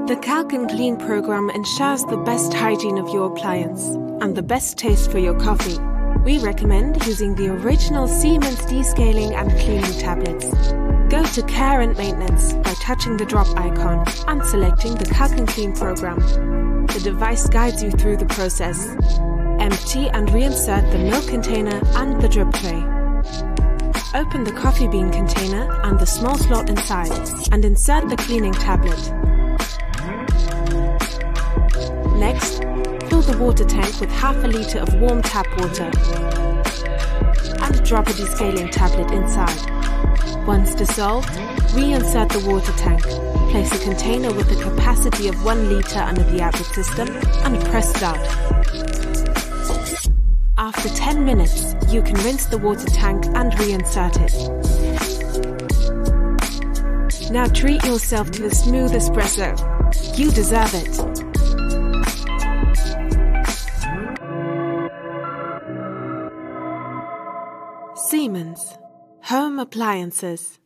The calcnClean program ensures the best hygiene of your appliance and the best taste for your coffee. We recommend using the original Siemens descaling and cleaning tablets. Go to Care and Maintenance by touching the drop icon and selecting the calcnClean program. The device guides you through the process. Empty and reinsert the milk container and the drip tray. Open the coffee bean container and the small slot inside and insert the cleaning tablet. Next, fill the water tank with half a liter of warm tap water and drop a descaling tablet inside. Once dissolved, reinsert the water tank. Place a container with a capacity of 1 liter under the outlet system and press start. After 10 minutes, you can rinse the water tank and reinsert it. Now treat yourself to a smooth espresso. You deserve it. Siemens Home Appliances.